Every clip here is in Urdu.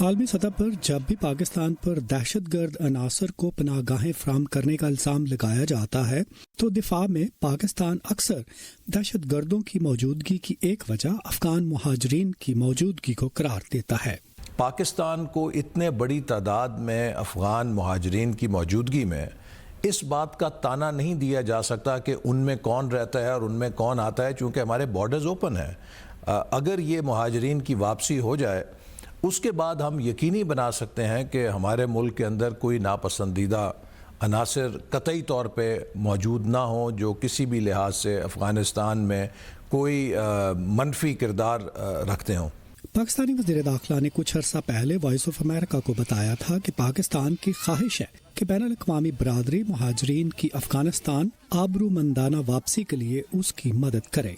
عالمی سطح پر جب بھی پاکستان پر دہشت گرد عناصر کو پناہ گاہیں فراہم کرنے کا الزام لگایا جاتا ہے تو دفاع میں پاکستان اکثر دہشت گردوں کی موجودگی کی ایک وجہ افغان مہاجرین کی موجودگی کو قرار دیتا ہے۔ پاکستان کو اتنے بڑی تعداد میں افغان مہاجرین کی موجودگی میں اس بات کا تانا نہیں دیا جا سکتا کہ ان میں کون رہتا ہے اور ان میں کون آتا ہے، چونکہ ہمارے بارڈرز اوپن ہیں۔ اگر یہ مہاجرین کی واپسی ہو جائے اس کے بعد ہم یقینی بنا سکتے ہیں کہ ہمارے ملک کے اندر کوئی ناپسندیدہ عناصر قطعی طور پہ موجود نہ ہوں جو کسی بھی لحاظ سے افغانستان میں کوئی منفی کردار رکھتے ہوں۔ پاکستانی وزیر داخلہ نے کچھ عرصہ پہلے وائس آف امریکہ کو بتایا تھا کہ پاکستان کی خواہش ہے کہ بین الاقوامی برادری مہاجرین کی افغانستان آبرومندانہ واپسی کے لیے اس کی مدد کرے،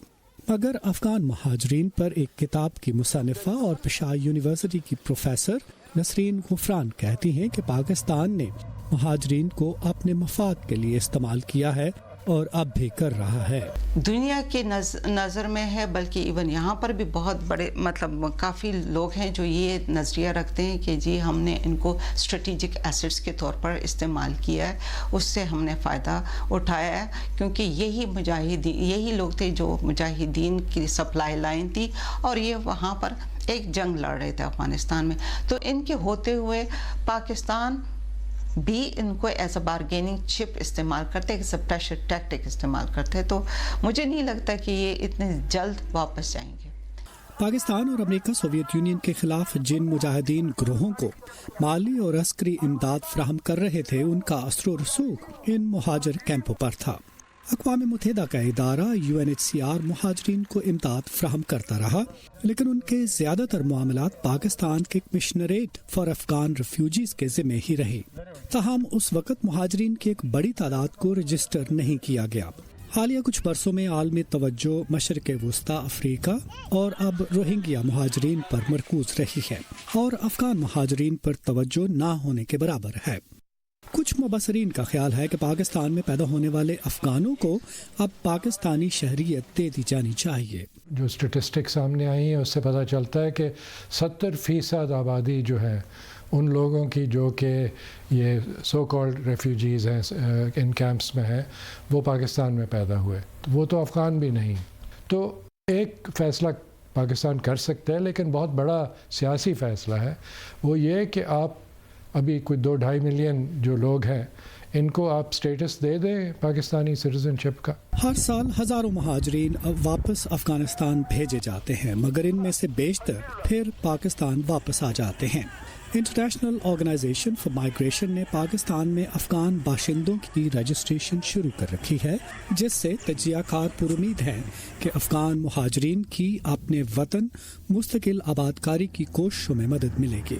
مگر افغان مہاجرین پر ایک کتاب کی مصنفہ اور پشاور یونیورسٹی کی پروفیسر نسرین غفران کہتی ہیں کہ پاکستان نے مہاجرین کو اپنے مفاد کے لیے استعمال کیا ہے اور اب بھی کر رہا ہے۔ دنیا کے نظر میں ہے، بلکہ ایون یہاں پر بھی بہت بڑے کافی لوگ ہیں جو یہ نظریہ رکھتے ہیں کہ جی ہم نے ان کو اسٹریٹجک ایسٹس کے طور پر استعمال کیا ہے، اس سے ہم نے فائدہ اٹھایا ہے، کیونکہ یہی لوگ تھے جو مجاہدین کی سپلائی لائن تھی اور یہ وہاں پر ایک جنگ لڑ رہے تھے افغانستان میں، تو ان کے ہوتے ہوئے پاکستان بھی ان کو ایز اے بارگیننگ چپ استعمال کرتے، ایز اے پریشر ٹیکٹک استعمال کرتے، تو مجھے نہیں لگتا کہ یہ اتنے جلد واپس جائیں گے۔ پاکستان اور امریکہ سوویت یونین کے خلاف جن مجاہدین گروہوں کو مالی اور عسکری امداد فراہم کر رہے تھے ان کا اثر و رسوخ ان مہاجر کیمپوں پر تھا۔ اقوام متحدہ کا ادارہ UNHCR مہاجرین کو امداد فراہم کرتا رہا، لیکن ان کے زیادہ تر معاملات پاکستان کے کمشنریٹ فار افغان ریفیوجیز کے ذمہ ہی رہے۔ تاہم اس وقت مہاجرین کی ایک بڑی تعداد کو رجسٹر نہیں کیا گیا۔ حالیہ کچھ برسوں میں عالمی توجہ مشرق وسطی افریقہ اور اب روہنگیا مہاجرین پر مرکوز رہی ہے اور افغان مہاجرین پر توجہ نہ ہونے کے برابر ہے۔ کچھ مبصرین کا خیال ہے کہ پاکستان میں پیدا ہونے والے افغانوں کو اب پاکستانی شہریت دے دی جانی چاہیے۔ جو اسٹیٹسٹک سامنے آئی ہیں اس سے پتہ چلتا ہے کہ 70% آبادی جو ہے ان لوگوں کی جو کہ یہ سو کالڈ ریفیوجیز ہیں ان کیمپس میں ہیں وہ پاکستان میں پیدا ہوئے، وہ تو افغان بھی نہیں۔ تو ایک فیصلہ پاکستان کر سکتا ہے، لیکن بہت بڑا سیاسی فیصلہ ہے، وہ یہ کہ آپ ابھی کوئی 2-2.5 ملین جو لوگ ہیں ان کو آپ سٹیٹس دے دیں پاکستانی سٹیزن شپ کا۔ ہر سال ہزاروں مہاجرین واپس افغانستان بھیجے جاتے ہیں، مگر ان میں سے بیشتر پھر پاکستان واپس آ جاتے ہیں۔ انٹرنیشنل آرگنائزیشن فار مائیگریشن نے پاکستان میں افغان باشندوں کی رجسٹریشن شروع کر رکھی ہے، جس سے تجزیہ کار پر امید ہیں کہ افغان مہاجرین کی اپنے وطن مستقل آبادکاری کی کوششوں میں مدد ملے گی۔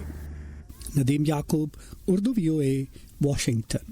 ندیم یعقوب، اردو VOA، واشنگٹن۔